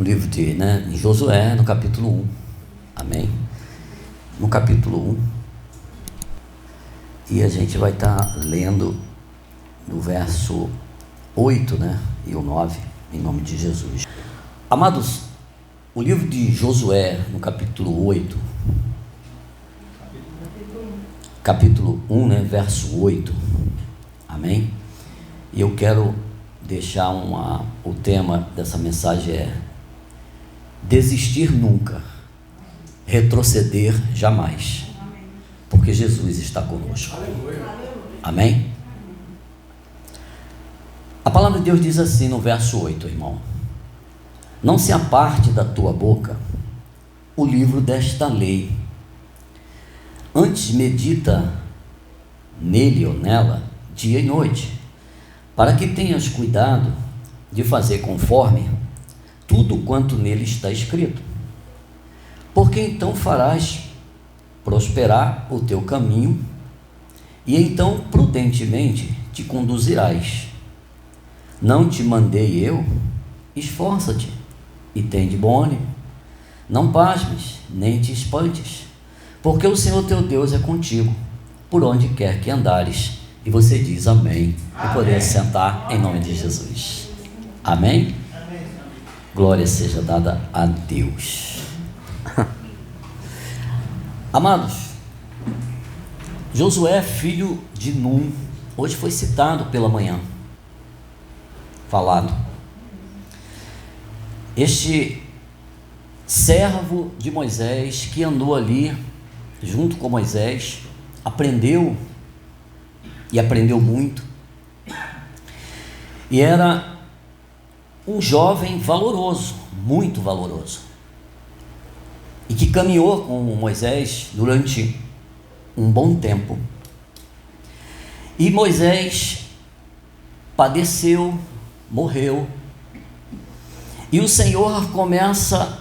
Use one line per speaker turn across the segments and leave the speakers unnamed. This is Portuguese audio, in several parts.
livro de Josué, no capítulo 1. Amém? No capítulo 1. E a gente vai estar lendo no verso 8, e o 9, em nome de Jesus. Amados, o livro de Josué, no capítulo 8, capítulo 1, verso 8. Amém? E eu quero deixar o tema dessa mensagem é: desistir nunca, retroceder jamais, porque Jesus está conosco. Amém? A palavra de Deus diz assim no verso 8, irmão: não se aparte da tua boca o livro desta lei, antes medita nele ou nela dia e noite, para que tenhas cuidado de fazer conforme tudo quanto nele está escrito, porque então farás prosperar o teu caminho, e então prudentemente te conduzirás. Não te mandei eu? Esforça-te e tem de bom ânimo, não pasmes, nem te espantes, porque o Senhor teu Deus é contigo, por onde quer que andares. E você diz amém, e poder sentar em nome de Jesus. Amém? Glória seja dada a Deus. Amados, Josué, filho de Num, hoje foi citado pela manhã, falado. Este servo de Moisés, que andou ali junto com Moisés, aprendeu muito, e era um jovem valoroso, muito valoroso, e que caminhou com Moisés durante um bom tempo. E Moisés padeceu, morreu, e o Senhor começa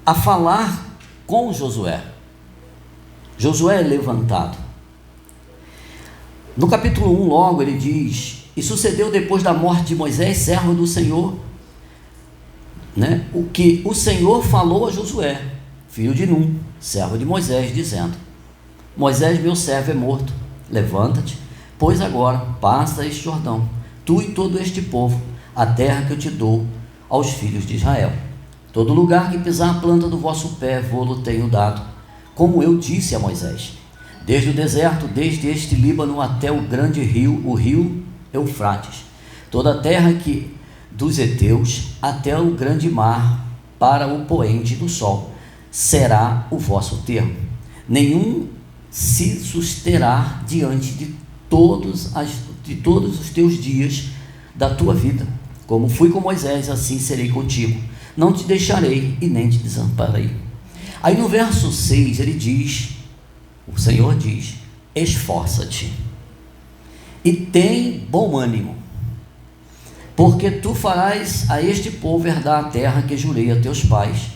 a falar com Josué. Josué é levantado. No capítulo 1, logo, ele diz: e sucedeu depois da morte de Moisés, servo do Senhor, o que o Senhor falou a Josué, filho de Num, servo de Moisés, dizendo: Moisés, meu servo, é morto. Levanta-te, pois agora passa este Jordão, tu e todo este povo, a terra que eu te dou aos filhos de Israel. Todo lugar que pisar a planta do vosso pé, vô-lo tenho dado, como eu disse a Moisés. Desde o deserto, desde este Líbano até o grande rio, o rio Eufrates, toda a terra que dos heteus até o grande mar, para o poente do sol, será o vosso termo. Nenhum se susterá diante de todos os teus dias da tua vida. Como fui com Moisés, assim serei contigo. Não te deixarei e nem te desampararei. Aí no verso 6 ele diz, o Senhor diz: esforça-te e tem bom ânimo, porque tu farás a este povo herdar a terra que jurei a teus pais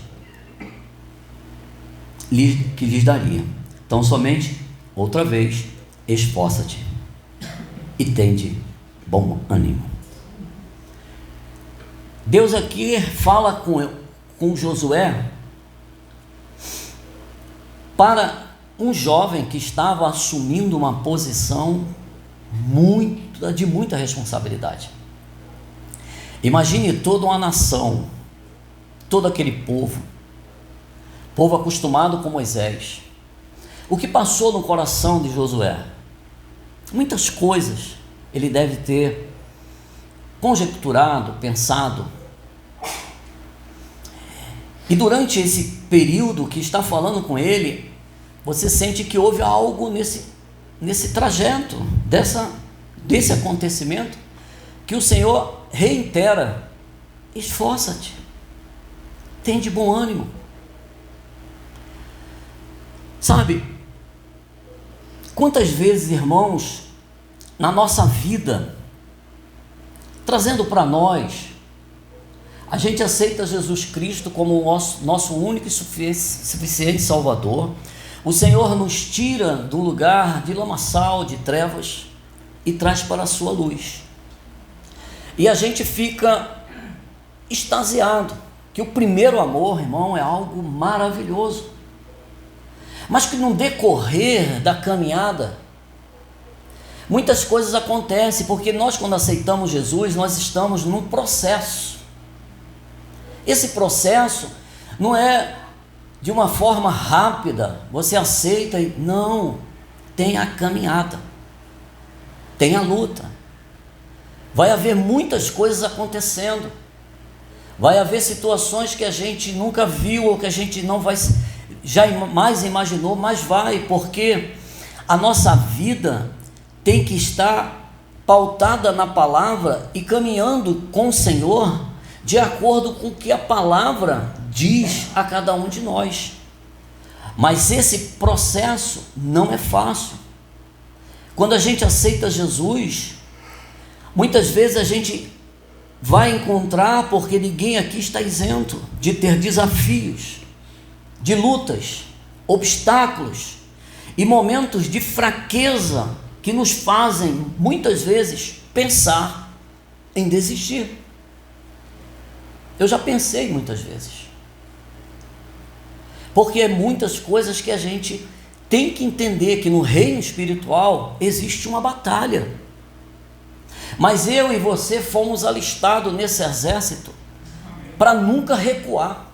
que lhes daria. Então somente, outra vez, esforça-te e tem de bom ânimo. Deus aqui fala com Josué para um jovem que estava assumindo uma posição de muita responsabilidade. Imagine toda uma nação, todo aquele povo acostumado com Moisés. O que passou no coração de Josué? Muitas coisas ele deve ter conjecturado, pensado. E durante esse período que está falando com ele, você sente que houve algo nesse trajeto, desse acontecimento, que o Senhor reitera: esforça-te, tem de bom ânimo. Sabe, quantas vezes, irmãos, na nossa vida, trazendo para nós, a gente aceita Jesus Cristo como o nosso único e suficiente Salvador. O Senhor nos tira do lugar de lamaçal, de trevas, e traz para a sua luz. E a gente fica extasiado, que o primeiro amor, irmão, é algo maravilhoso, mas que no decorrer da caminhada, muitas coisas acontecem, porque nós, quando aceitamos Jesus, nós estamos num processo. Esse processo não é de uma forma rápida, você aceita e não, tem a caminhada, tem a luta, vai haver muitas coisas acontecendo, vai haver situações que a gente nunca viu ou que a gente não vai, jamais imaginou, mas vai, porque a nossa vida tem que estar pautada na palavra e caminhando com o Senhor de acordo com o que a palavra diz a cada um de nós. Mas esse processo não é fácil. Quando a gente aceita Jesus, muitas vezes a gente vai encontrar, porque ninguém aqui está isento de ter desafios, de lutas, obstáculos e momentos de fraqueza que nos fazem muitas vezes pensar em desistir. Eu já pensei muitas vezes, porque é muitas coisas que a gente tem que entender que no reino espiritual existe uma batalha, mas eu e você fomos alistados nesse exército para nunca recuar,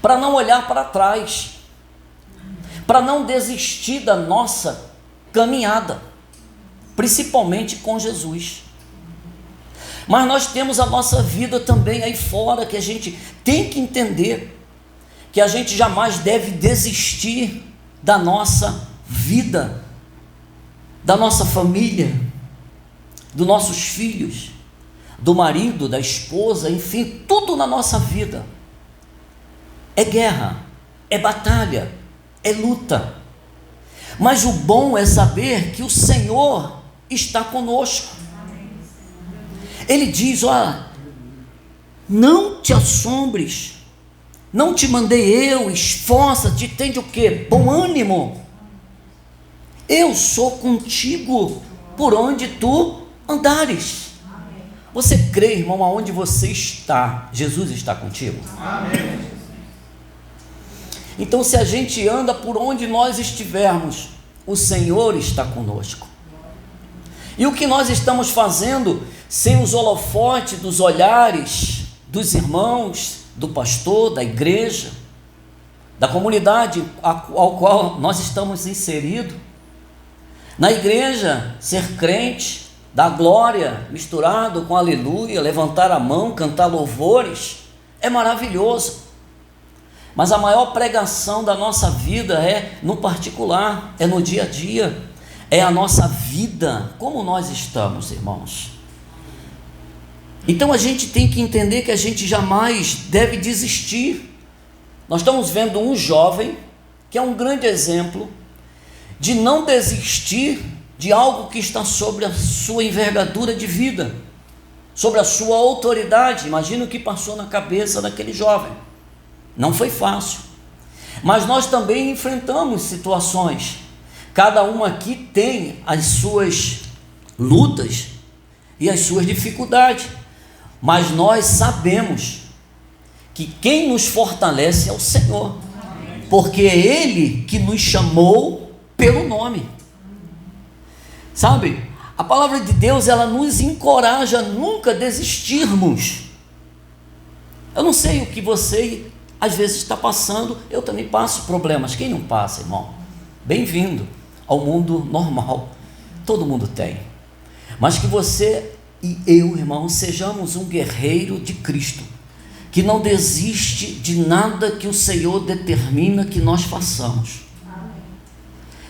para não olhar para trás, para não desistir da nossa caminhada, principalmente com Jesus. Mas nós temos a nossa vida também aí fora, que a gente tem que entender que a gente jamais deve desistir da nossa vida, da nossa família, dos nossos filhos, do marido, da esposa, enfim, tudo na nossa vida é guerra, é batalha, é luta. Mas o bom é saber que o Senhor está conosco. Ele diz: olha, não te assombres, não te mandei eu, esforça-te, tende o quê? Bom ânimo, eu sou contigo por onde tu andares. Você crê, irmão, aonde você está, Jesus está contigo? Amém. Então, se a gente anda por onde nós estivermos, o Senhor está conosco. E o que nós estamos fazendo sem os holofotes dos olhares dos irmãos, do pastor, da igreja, da comunidade ao qual nós estamos inseridos? Na igreja, ser crente, dar glória misturado com aleluia, levantar a mão, cantar louvores, é maravilhoso. Mas a maior pregação da nossa vida é no particular, é no dia a dia, é a nossa vida, como nós estamos, irmãos. Então a gente tem que entender que a gente jamais deve desistir. Nós estamos vendo um jovem que é um grande exemplo de não desistir de algo que está sobre a sua envergadura de vida, sobre a sua autoridade. Imagina o que passou na cabeça daquele jovem. Não foi fácil, mas nós também enfrentamos situações. Cada um aqui tem as suas lutas e as suas dificuldades, mas nós sabemos que quem nos fortalece é o Senhor, porque é Ele que nos chamou pelo nome. Sabe, a palavra de Deus, ela nos encoraja a nunca desistirmos. Eu não sei o que você às vezes está passando, eu também passo problemas. Quem não passa, irmão? Bem-vindo ao mundo normal, todo mundo tem. Mas que você e eu, irmão, sejamos um guerreiro de Cristo, que não desiste de nada que o Senhor determina que nós façamos.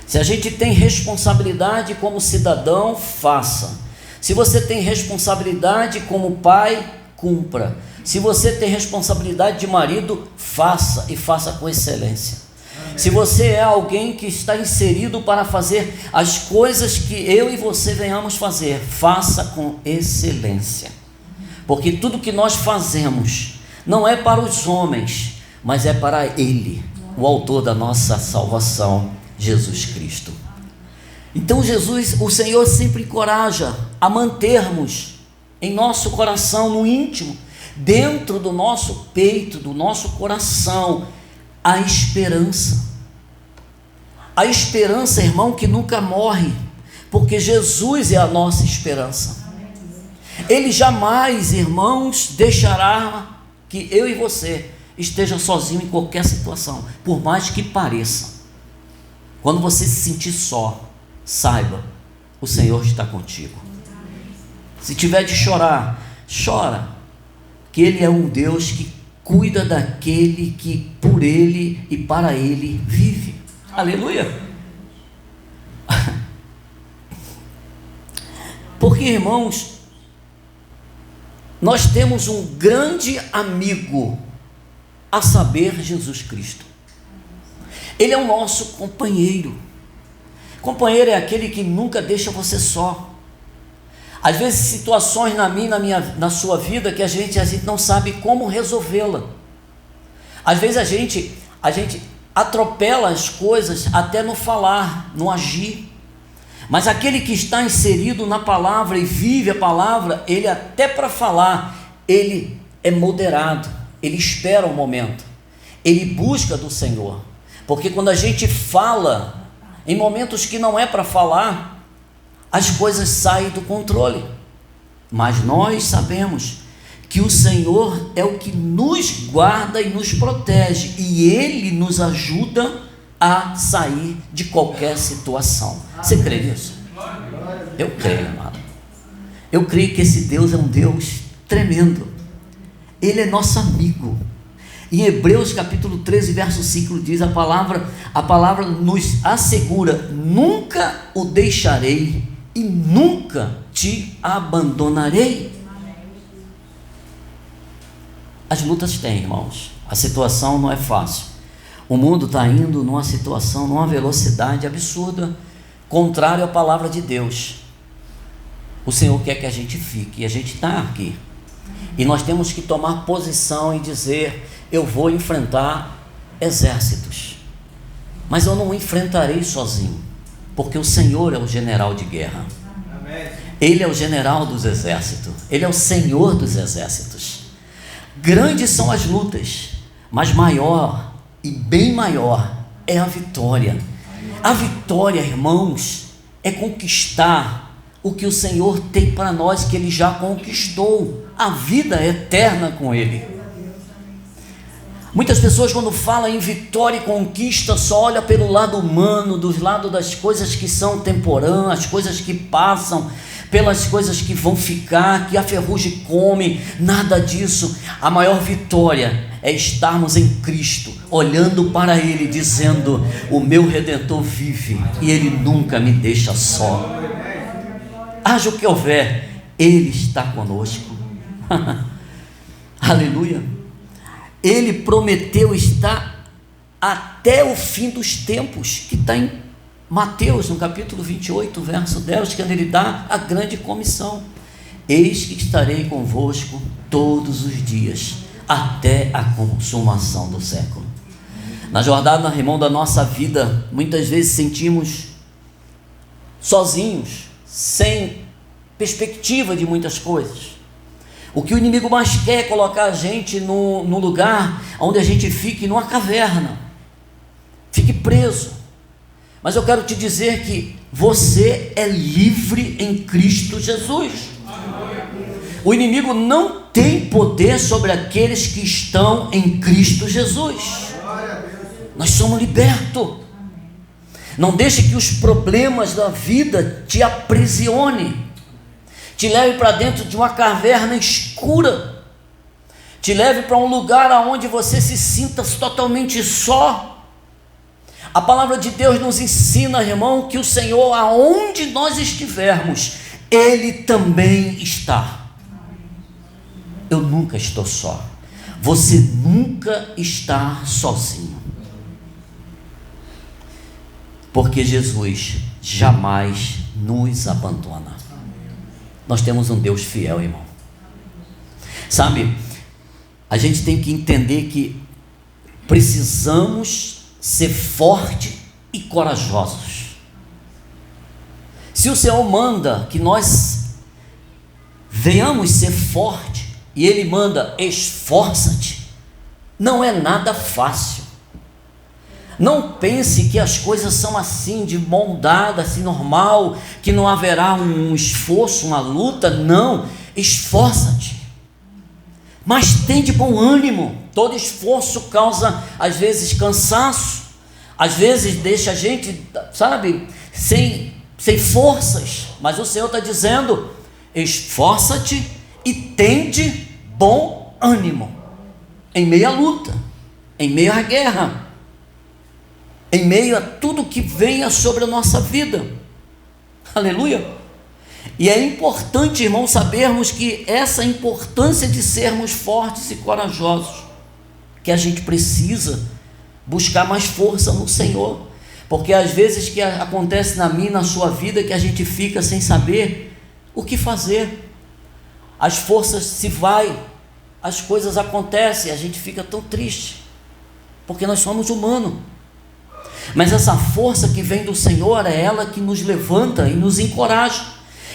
Se a gente tem responsabilidade como cidadão, faça. Se você tem responsabilidade como pai, cumpra. Se você tem responsabilidade de marido, faça, e faça com excelência. Amém. Se você é alguém que está inserido para fazer as coisas que eu e você venhamos fazer, faça com excelência. Porque tudo que nós fazemos não é para os homens, mas é para Ele, o autor da nossa salvação, Jesus Cristo. Então o Senhor sempre encoraja a mantermos em nosso coração, no íntimo, dentro do nosso peito, do nosso coração, a esperança. A esperança, irmão, que nunca morre, porque Jesus é a nossa esperança. Ele jamais, irmãos, deixará que eu e você esteja sozinho em qualquer situação, por mais que pareça. Quando você se sentir só, saiba, o Senhor está contigo. Se tiver de chorar, chora, que Ele é um Deus que cuida daquele que por Ele e para Ele vive. Aleluia! Porque, irmãos, nós temos um grande amigo, a saber, Jesus Cristo. Ele é o nosso companheiro. Companheiro é aquele que nunca deixa você só. Às vezes situações na sua vida que a gente não sabe como resolvê-la. Às vezes a gente atropela as coisas até no falar, no agir. Mas aquele que está inserido na palavra e vive a palavra, ele até para falar, ele é moderado, ele espera um momento, ele busca do Senhor. Porque quando a gente fala em momentos que não é para falar, as coisas saem do controle. Mas nós sabemos que o Senhor é o que nos guarda e nos protege, e Ele nos ajuda a sair de qualquer situação. Você crê nisso? Eu creio, amado. Eu creio que esse Deus é um Deus tremendo. Ele é nosso amigo. Em Hebreus capítulo 13, verso 5 diz a palavra nos assegura: nunca o deixarei e nunca te abandonarei. As lutas têm, irmãos, a situação não é fácil. O mundo está indo numa situação, numa velocidade absurda, contrário à palavra de Deus. O Senhor quer que a gente fique, e a gente está aqui, e nós temos que tomar posição e dizer: eu vou enfrentar exércitos, mas eu não enfrentarei sozinho, porque o Senhor é o general de guerra. Ele é o general dos exércitos, Ele é o Senhor dos exércitos. Grandes são as lutas, mas maior e bem maior é a vitória. A vitória, irmãos, é conquistar o que o Senhor tem para nós, que Ele já conquistou, a vida eterna com Ele. Muitas pessoas, quando falam em vitória e conquista, só olham pelo lado humano, do lado das coisas que são temporâneas, as coisas que passam, pelas coisas que vão ficar, que a ferrugem come. Nada disso. A maior vitória é estarmos em Cristo, olhando para Ele, dizendo: o meu Redentor vive e Ele nunca me deixa só. Haja o que houver, Ele está conosco. Aleluia. Ele prometeu estar até o fim dos tempos, que está em Mateus, no capítulo 28, verso 10, quando Ele dá a grande comissão: eis que estarei convosco todos os dias, até a consumação do século. Na jornada, irmão, da nossa vida, muitas vezes sentimos sozinhos, sem perspectiva de muitas coisas. O que o inimigo mais quer é colocar a gente no lugar onde a gente fique numa caverna, fique preso. Mas eu quero te dizer que você é livre em Cristo Jesus. O inimigo não tem poder sobre aqueles que estão em Cristo Jesus. Nós somos libertos. Não deixe que os problemas da vida te aprisione, te leve para dentro de uma caverna escura, te leve para um lugar onde você se sinta totalmente só. A palavra de Deus nos ensina, irmão, que o Senhor, aonde nós estivermos, Ele também está. Eu nunca estou só. Você nunca está sozinho, porque Jesus jamais nos abandona. Nós temos um Deus fiel, irmão. Sabe, a gente tem que entender que precisamos ser fortes e corajosos. Se o Senhor manda que nós venhamos ser fortes e ele manda: esforça-te. Não é nada fácil. Não pense que as coisas são assim, de mão dada, assim, normal, que não haverá um esforço, uma luta. Não, esforça-te. Mas tem de bom ânimo. Todo esforço causa, às vezes, cansaço. Às vezes deixa a gente, sabe, sem forças. Mas o Senhor está dizendo: esforça-te e tende bom ânimo. Em meio à luta, em meio à guerra, em meio a tudo que venha sobre a nossa vida. Aleluia. E é importante, irmão, sabermos que essa importância de sermos fortes e corajosos, que a gente precisa buscar mais força no Senhor, porque às vezes que acontece na minha e na sua vida, que a gente fica sem saber o que fazer, as forças se vai, as coisas acontecem, a gente fica tão triste, porque nós somos humanos. Mas essa força que vem do Senhor é ela que nos levanta e nos encoraja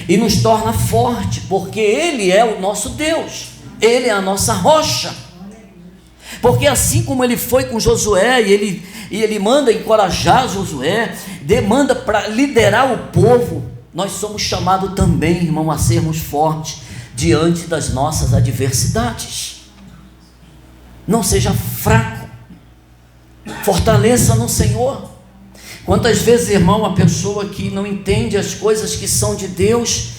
e nos torna forte, porque Ele é o nosso Deus, Ele é a nossa rocha. Porque assim como Ele foi com Josué, e ele manda encorajar Josué, demanda para liderar o povo, nós somos chamados também, irmão, a sermos fortes diante das nossas adversidades. Não seja fraco, fortaleça no Senhor. Quantas vezes, irmão, a pessoa que não entende as coisas que são de Deus,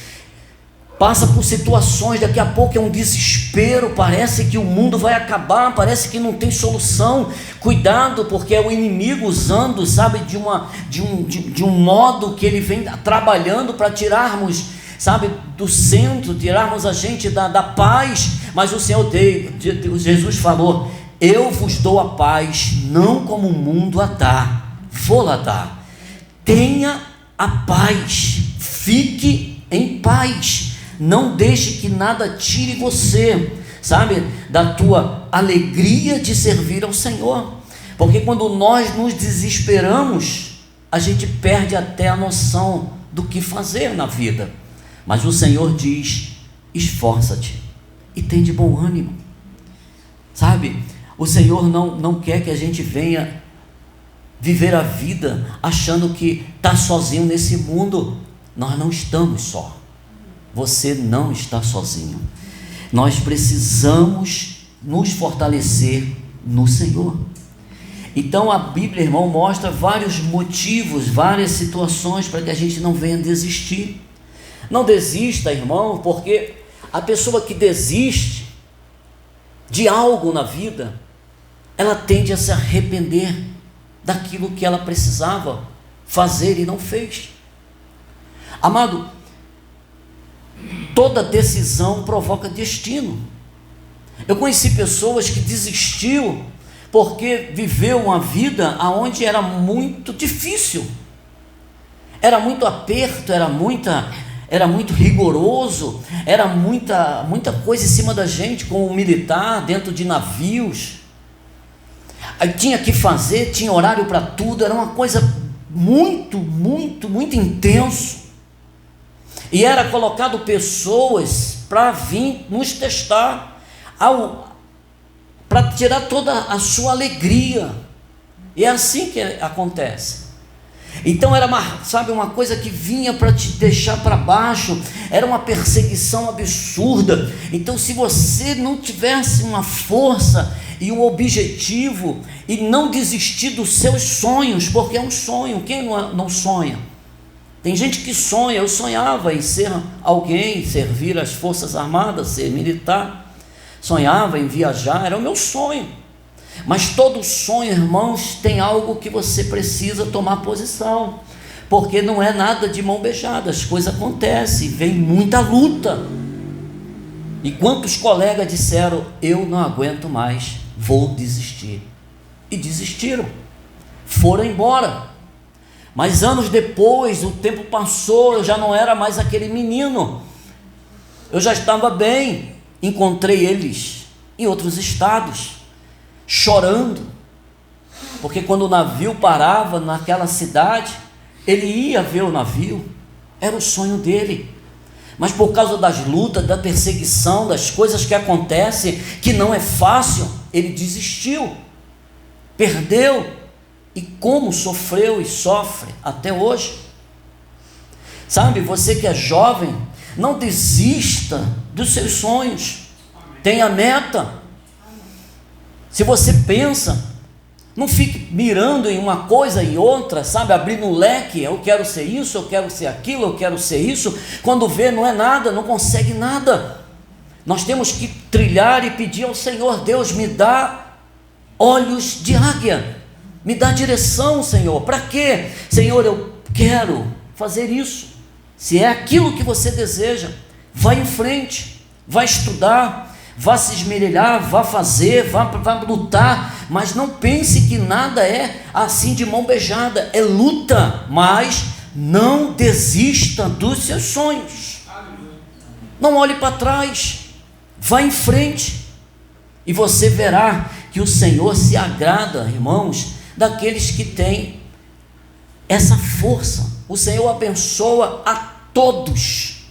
passa por situações, daqui a pouco é um desespero, parece que o mundo vai acabar, parece que não tem solução. Cuidado, porque é o inimigo usando, sabe, de um modo que ele vem trabalhando para tirarmos, sabe, do centro, tirarmos a gente da paz. Mas o Senhor Jesus falou: eu vos dou a paz, não como o mundo a dá, vou lá dar. Tenha a paz, fique em paz, não deixe que nada tire você, sabe, da tua alegria de servir ao Senhor. Porque quando nós nos desesperamos, a gente perde até a noção do que fazer na vida. Mas o Senhor diz: esforça-te e tem de bom ânimo, sabe? O Senhor não quer que a gente venha viver a vida achando que está sozinho nesse mundo. Nós não estamos só. Você não está sozinho. Nós precisamos nos fortalecer no Senhor. Então a Bíblia, irmão, mostra vários motivos, várias situações para que a gente não venha desistir. Não desista, irmão, porque a pessoa que desiste de algo na vida, ela tende a se arrepender daquilo que ela precisava fazer e não fez. Amado, toda decisão provoca destino. Eu conheci pessoas que desistiu porque viveu uma vida onde era muito difícil, era muito aperto, era muito rigoroso, era muita coisa em cima da gente, como militar, dentro de navios. Aí tinha que fazer, tinha horário para tudo, era uma coisa muito intenso. E era colocado pessoas para vir nos testar, para tirar toda a sua alegria. E é assim que acontece. Então era uma coisa que vinha para te deixar para baixo, era uma perseguição absurda. Então, se você não tivesse uma força e um objetivo, e não desistir dos seus sonhos, porque é um sonho, quem não sonha? Tem gente que sonha. Eu sonhava em ser alguém, servir as Forças Armadas, ser militar, sonhava em viajar, era o meu sonho. Mas todo sonho, irmãos, tem algo que você precisa tomar posição, porque não é nada de mão beijada, as coisas acontecem, vem muita luta. E quantos colegas disseram: eu não aguento mais, vou desistir, e desistiram, foram embora. Mas anos depois, o tempo passou, eu já não era mais aquele menino, eu já estava bem. Encontrei eles em outros estados, chorando, porque quando o navio parava naquela cidade, ele ia ver o navio, era o sonho dele. mas por causa das lutas, da perseguição, das coisas que acontecem, que não é fácil, ele desistiu, perdeu, e como sofreu e sofre até hoje. Sabe, você que é jovem, não desista dos seus sonhos, tenha meta. Se você pensa, não fique mirando em uma coisa e outra, sabe, abrindo um leque, eu quero ser isso, eu quero ser aquilo, eu quero ser isso, quando vê não é nada, não consegue nada. Nós temos que trilhar e pedir ao Senhor: Deus, me dá olhos de águia, me dá direção, Senhor. Para quê? Senhor, eu quero fazer isso. Se é aquilo que você deseja, vá em frente, vá estudar, vá se esmerilhar, vá fazer, vá lutar, mas não pense que nada é assim de mão beijada, é luta, mas não desista dos seus sonhos, não olhe para trás, vá em frente, e você verá que o Senhor se agrada, irmãos, daqueles que têm essa força. O Senhor abençoa a todos.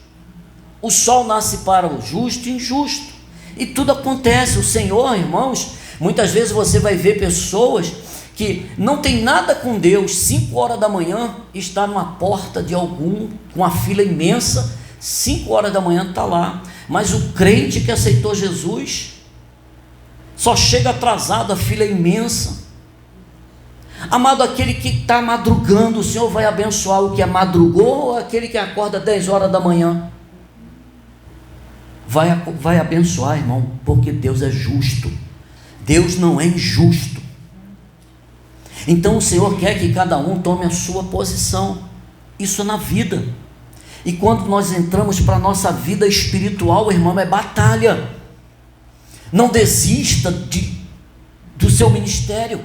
O sol nasce para o justo e injusto, e tudo acontece. O Senhor, irmãos, muitas vezes você vai ver pessoas que não tem nada com Deus, 5 horas da manhã está numa porta de algum, com uma fila imensa, 5 horas da manhã está lá, mas o crente que aceitou Jesus só chega atrasado, a fila é imensa. Amado, aquele que está madrugando, o Senhor vai abençoar o que madrugou, ou aquele que acorda 10 horas da manhã? Vai abençoar, irmão, porque Deus é justo, Deus não é injusto. Então o Senhor quer que cada um tome a sua posição, isso na vida. E quando nós entramos para a nossa vida espiritual, irmão, é batalha. Não desista do seu ministério,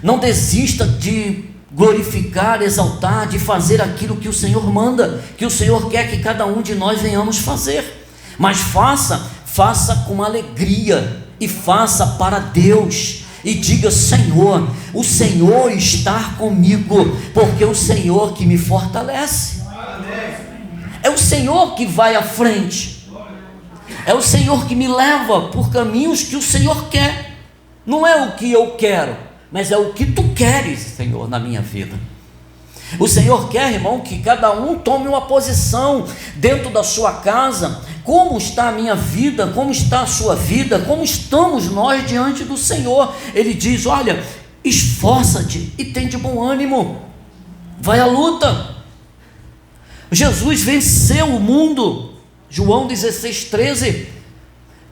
não desista de glorificar, exaltar, de fazer aquilo que o Senhor manda, que o Senhor quer que cada um de nós venhamos fazer, mas faça com alegria, e faça para Deus, e diga: Senhor, o Senhor está comigo, porque é o Senhor que me fortalece, é o Senhor que vai à frente, é o Senhor que me leva por caminhos que o Senhor quer, não é o que eu quero, mas é o que tu queres, Senhor, na minha vida. O Senhor quer, irmão, que cada um tome uma posição dentro da sua casa. Como está a minha vida, como está a sua vida, como estamos nós diante do Senhor? Ele diz: olha, esforça-te e tem de bom ânimo, vai à luta. Jesus venceu o mundo, João 16,13.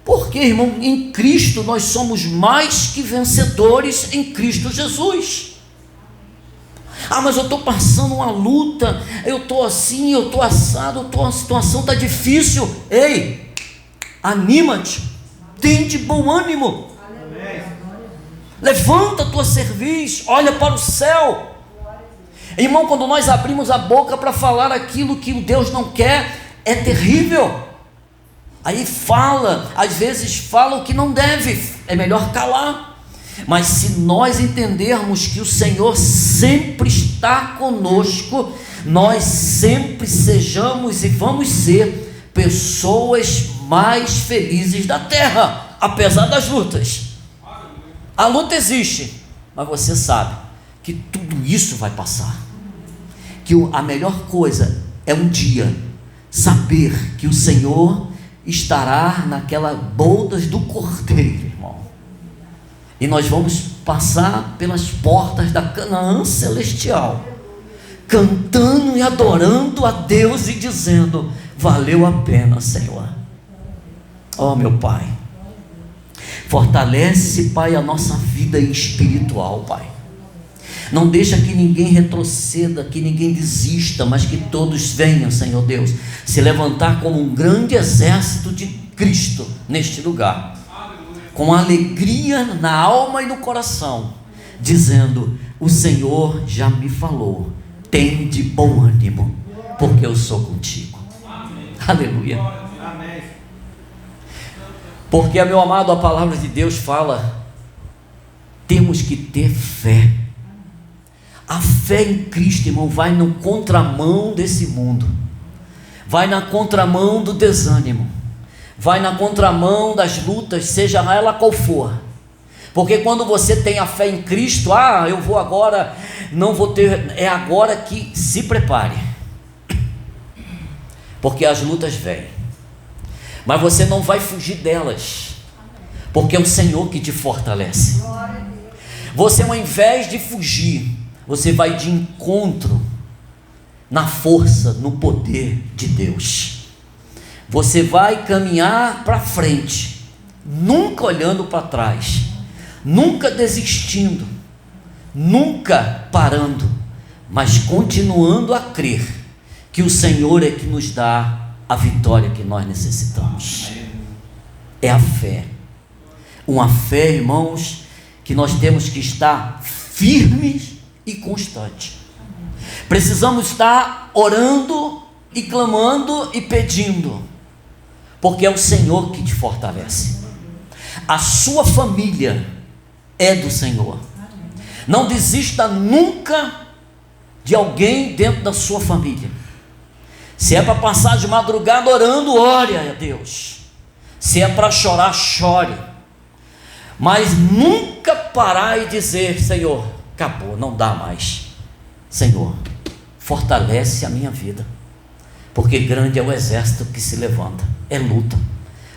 Porque, irmão, em Cristo nós somos mais que vencedores em Cristo Jesus. Ah, mas eu estou passando uma luta, eu estou assim, eu estou assado, a situação está difícil. Ei, anima-te, tem de bom ânimo, levanta a tua cerviz, olha para o céu. Irmão, quando nós abrimos a boca para falar aquilo que o Deus não quer, é terrível. Aí fala, às vezes fala o que não deve, é melhor calar. Mas se nós entendermos que o Senhor sempre está conosco, nós sempre sejamos e vamos ser pessoas mais felizes da terra, apesar das lutas. A luta existe, mas você sabe que tudo isso vai passar, que a melhor coisa é um dia saber que o Senhor estará naquela bodas do Cordeiro, irmão, e nós vamos passar pelas portas da Canaã celestial, cantando e adorando a Deus e dizendo: valeu a pena, Senhor. Ó meu Pai, fortalece, Pai, a nossa vida espiritual, Pai. Não deixa que ninguém retroceda, que ninguém desista, mas que todos venham, Senhor Deus, se levantar como um grande exército de Cristo neste lugar, com alegria na alma e no coração, dizendo: o Senhor já me falou, tem de bom ânimo, porque eu sou contigo. Amém. Aleluia. Amém. Porque, meu amado, a palavra de Deus fala, temos que ter fé. A fé em Cristo, irmão, vai no contramão desse mundo, vai na contramão do desânimo, vai na contramão das lutas, seja ela qual for. Porque quando você tem a fé em Cristo, eu vou agora, não vou ter, é agora que se prepare, porque as lutas vêm, mas você não vai fugir delas, porque é o Senhor que te fortalece. Você, ao invés de fugir, você vai de encontro na força, no poder de Deus. Você vai caminhar para frente, nunca olhando para trás, nunca desistindo, nunca parando, mas continuando a crer que o Senhor é que nos dá a vitória que nós necessitamos. É a fé, uma fé, irmãos, que nós temos que estar firmes e constantes. Precisamos estar orando e clamando e pedindo, porque é o Senhor que te fortalece. A sua família é do Senhor. Não desista nunca de alguém dentro da sua família. Se é para passar de madrugada orando, ore a Deus. Se é para chorar, chore. Mas nunca parar e dizer: Senhor, acabou, não dá mais. Senhor, fortalece a minha vida, porque grande é o exército que se levanta, é luta,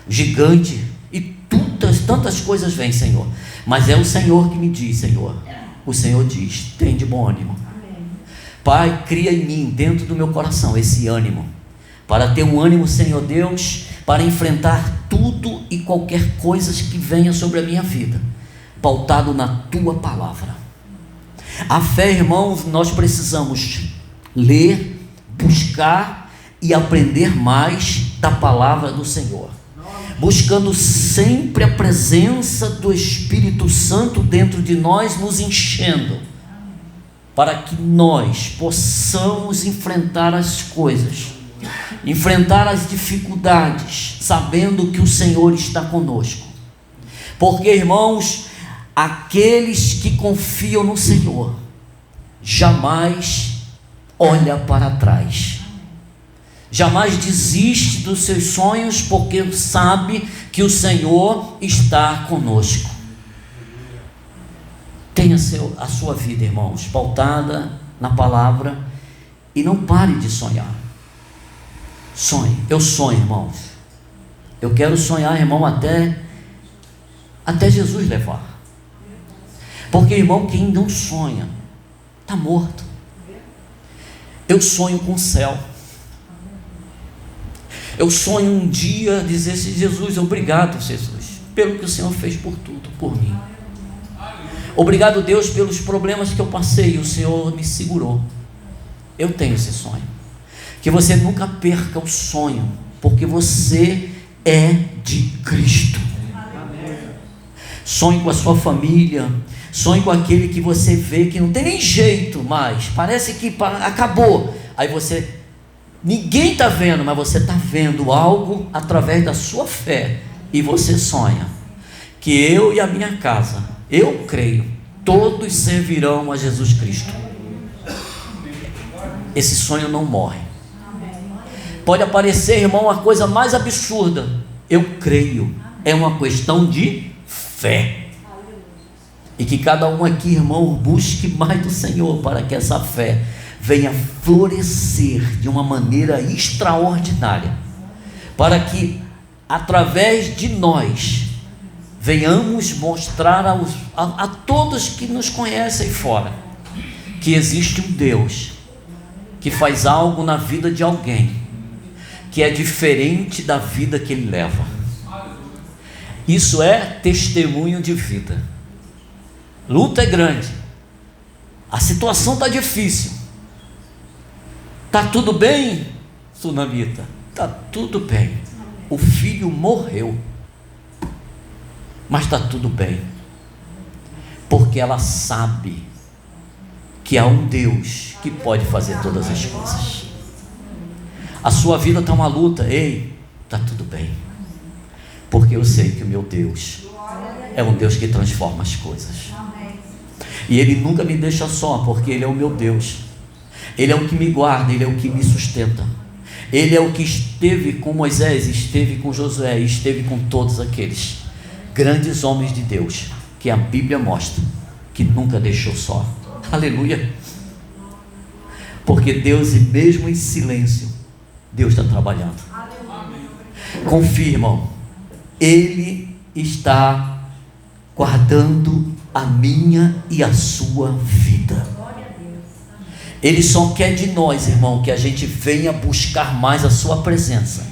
gigante, e tantas coisas vêm, Senhor, mas é o Senhor que me diz, Senhor, o Senhor diz: tem de bom ânimo. Pai, cria em mim, dentro do meu coração, esse ânimo, para ter um ânimo, Senhor Deus, para enfrentar tudo e qualquer coisa que venha sobre a minha vida, pautado na Tua Palavra. A fé, irmãos, nós precisamos ler, buscar e aprender mais da Palavra do Senhor, buscando sempre a presença do Espírito Santo dentro de nós, nos enchendo, para que nós possamos enfrentar as coisas, enfrentar as dificuldades, sabendo que o Senhor está conosco. Porque, irmãos, aqueles que confiam no Senhor jamais olha para trás, jamais desiste dos seus sonhos, porque sabe que o Senhor está conosco. Tenha a sua vida, irmãos, pautada na palavra, e não pare de sonhar. Sonhe. Eu sonho, irmãos. Eu quero sonhar, irmão, até Jesus levar. Porque, irmão, quem não sonha está morto. Eu sonho com o céu. Eu sonho um dia dizer assim: Jesus, obrigado, Jesus, pelo que o Senhor fez por tudo, por mim. Obrigado, Deus, pelos problemas que eu passei, o Senhor me segurou. Eu tenho esse sonho. Que você nunca perca o sonho, porque você é de Cristo. Sonhe com a sua família, sonhe com aquele que você vê que não tem nem jeito mais, parece que acabou. Aí ninguém está vendo, mas você está vendo algo através da sua fé, e você sonha que eu e a minha casa, eu creio, todos servirão a Jesus Cristo. Esse sonho não morre. Pode aparecer, irmão, a coisa mais absurda, eu creio, é uma questão de fé. E que cada um aqui, irmão, busque mais do Senhor, para que essa fé venha florescer de uma maneira extraordinária, para que através de nós venhamos mostrar a todos que nos conhecem fora, que existe um Deus que faz algo na vida de alguém que é diferente da vida que ele leva. Isso é testemunho de vida. Luta é grande, a situação está difícil. Está tudo bem, Sunamita? Está tudo bem. O filho morreu, mas está tudo bem, porque ela sabe que há um Deus que pode fazer todas as coisas. A sua vida está uma luta, ei, está tudo bem, porque eu sei que o meu Deus é um Deus que transforma as coisas, e Ele nunca me deixa só, porque Ele é o meu Deus. Ele é o que me guarda, Ele é o que me sustenta, Ele é o que esteve com Moisés, esteve com Josué, esteve com todos aqueles grandes homens de Deus, que a Bíblia mostra que nunca deixou só. Aleluia. Porque Deus, e mesmo em silêncio, Deus está trabalhando. Confirmam, Ele está guardando a minha e a sua vida. Ele só quer de nós, irmão, que a gente venha buscar mais a sua presença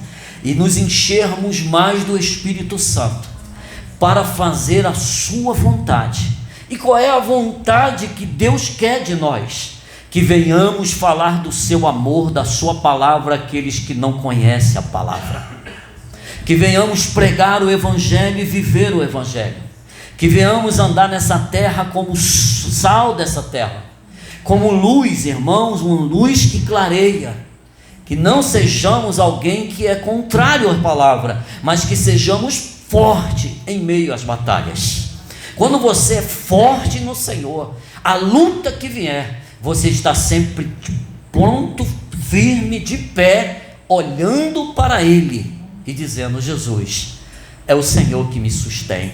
e nos enchermos mais do Espírito Santo para fazer a sua vontade. E qual é a vontade que Deus quer de nós? Que venhamos falar do seu amor, da sua palavra àqueles que não conhecem a palavra. Que venhamos pregar o Evangelho e viver o Evangelho. Que venhamos andar nessa terra como sal dessa terra, como luz, irmãos, uma luz que clareia. Que não sejamos alguém que é contrário à palavra, mas que sejamos fortes em meio às batalhas. Quando você é forte no Senhor, a luta que vier, você está sempre pronto, firme, de pé, olhando para Ele e dizendo: Jesus, é o Senhor que me sustém,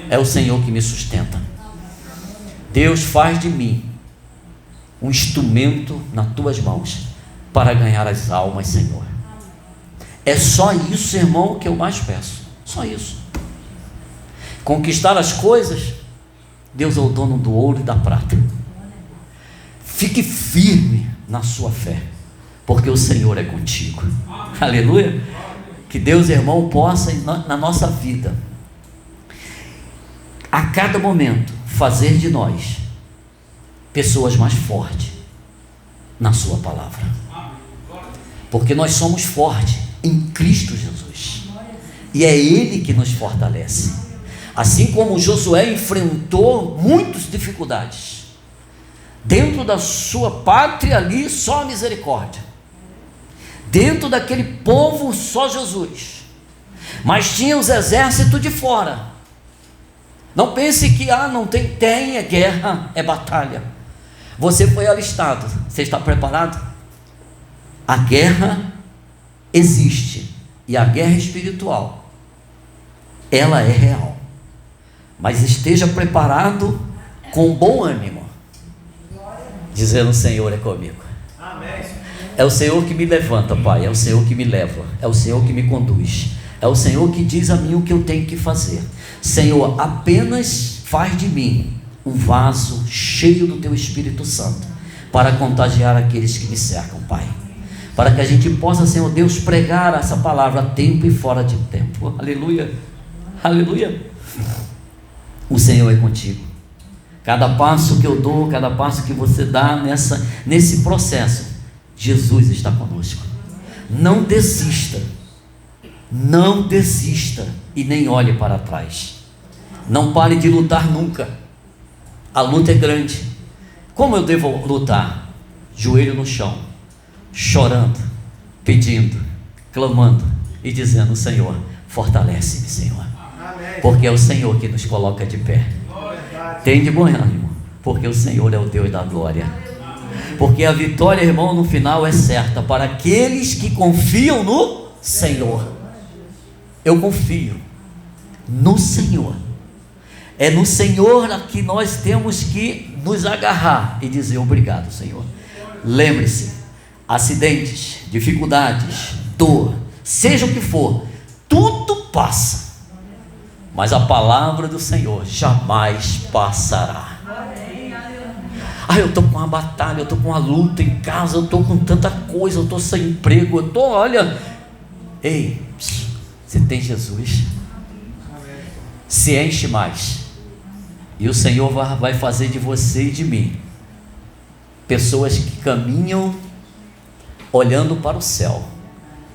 é o Senhor que me sustenta. Deus, faz de mim um instrumento nas tuas mãos para ganhar as almas, Senhor. É só isso, irmão, que eu mais peço. Só isso. Conquistar as coisas, Deus é o dono do ouro e da prata. Fique firme na sua fé, porque o Senhor é contigo. Aleluia. Que Deus, irmão, possa na nossa vida, a cada momento, fazer de nós pessoas mais fortes na sua palavra, porque nós somos fortes em Cristo Jesus, e é Ele que nos fortalece. Assim como Josué enfrentou muitas dificuldades, dentro da sua pátria ali só misericórdia, dentro daquele povo só Jesus, mas tinha os exércitos de fora. Não pense que não tem, é guerra, é batalha. Você foi alistado, você está preparado? A guerra existe, e a guerra espiritual, ela é real, mas esteja preparado com bom ânimo, dizendo: o Senhor é comigo. É o Senhor que me levanta, Pai, é o Senhor que me leva, é o Senhor que me conduz, é o Senhor que diz a mim o que eu tenho que fazer. Senhor, apenas faz de mim um vaso cheio do Teu Espírito Santo, para contagiar aqueles que me cercam, Pai, para que a gente possa, Senhor Deus, pregar essa palavra a tempo e fora de tempo. Aleluia, aleluia. O Senhor é contigo. Cada passo que eu dou, cada passo que você dá nesse processo, Jesus está conosco. Não desista, não desista e nem olhe para trás. Não pare de lutar nunca. A luta é grande. Como eu devo lutar? Joelho no chão, chorando, pedindo, clamando e dizendo: Senhor, fortalece-me, Senhor, porque é o Senhor que nos coloca de pé. Tem de bom ânimo, porque o Senhor é o Deus da glória. Porque a vitória, irmão, no final é certa para aqueles que confiam no Senhor. Eu confio no Senhor. É no Senhor que nós temos que nos agarrar e dizer: obrigado, Senhor. Lembre-se, acidentes, dificuldades, dor, seja o que for, tudo passa, mas a palavra do Senhor jamais passará. Eu estou com uma batalha, eu estou com uma luta em casa, eu estou com tanta coisa, eu estou sem emprego, eu estou, olha, ei, você tem Jesus, se enche mais, e o Senhor vai fazer de você e de mim pessoas que caminham olhando para o céu,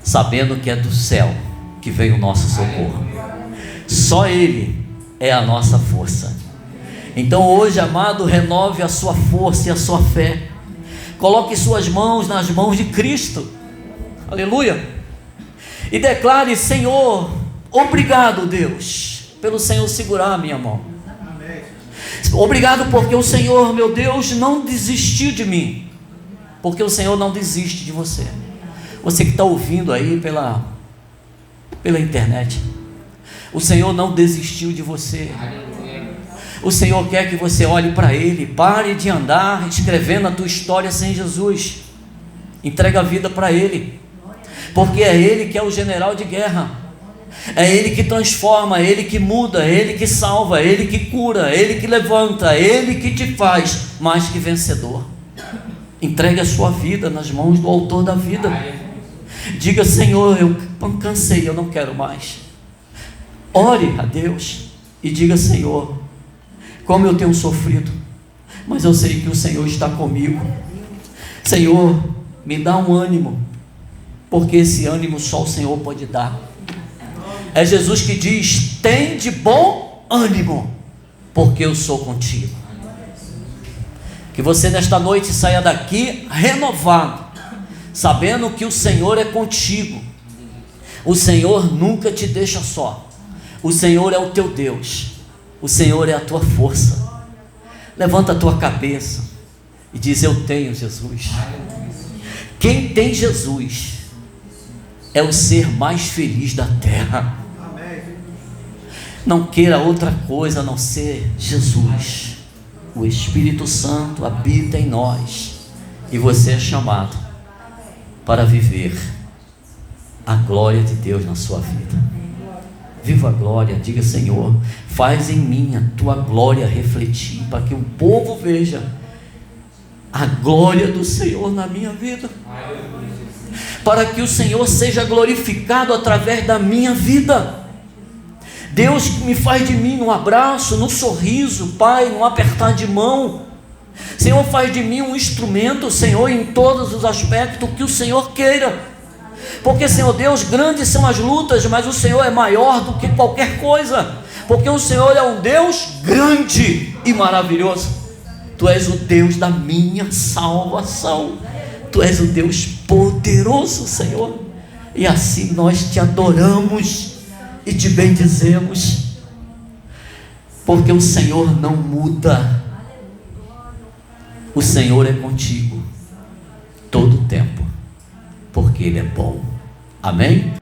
sabendo que é do céu que vem o nosso socorro. Só Ele é a nossa força. Então hoje, amado, renove a sua força e a sua fé. Coloque suas mãos nas mãos de Cristo. Aleluia. E declare: Senhor, obrigado, Deus, pelo Senhor segurar a minha mão. Obrigado porque o Senhor, meu Deus, não desistiu de mim, porque o Senhor não desiste de você. Você que está ouvindo aí pela internet, o Senhor não desistiu de você. O Senhor quer que você olhe para Ele, pare de andar escrevendo a tua história sem Jesus. Entrega a vida para Ele, porque é Ele que é o general de guerra, é Ele que transforma, é Ele que muda, é Ele que salva, é Ele que cura, é Ele que levanta, é Ele que te faz mais que vencedor. Entregue a sua vida nas mãos do autor da vida. Diga: Senhor, eu cansei, eu não quero mais. Ore a Deus e diga: Senhor, como eu tenho sofrido, mas eu sei que o Senhor está comigo. Senhor, me dá um ânimo, porque esse ânimo só o Senhor pode dar. É Jesus que diz: tem de bom ânimo, porque eu sou contigo. Que você nesta noite saia daqui renovado, sabendo que o Senhor é contigo. O Senhor nunca te deixa só. O Senhor é o teu Deus. O Senhor é a tua força. Levanta a tua cabeça e diz: eu tenho Jesus. Quem tem Jesus é o ser mais feliz da terra. Não queira outra coisa a não ser Jesus. O Espírito Santo habita em nós e você é chamado para viver a glória de Deus na sua vida. Viva a glória, diga: Senhor, faz em mim a tua glória refletir, para que o povo veja a glória do Senhor na minha vida, para que o Senhor seja glorificado através da minha vida. Deus me faz de mim num abraço, num sorriso, Pai, num apertar de mão. Senhor, faz de mim um instrumento, Senhor, em todos os aspectos que o Senhor queira. Porque, Senhor Deus, grandes são as lutas, mas o Senhor é maior do que qualquer coisa. Porque o Senhor é um Deus grande e maravilhoso. Tu és o Deus da minha salvação. Tu és o Deus poderoso, Senhor. E assim nós te adoramos e te bendizemos, porque o Senhor não muda. O Senhor é contigo todo o tempo, porque Ele é bom. Amém?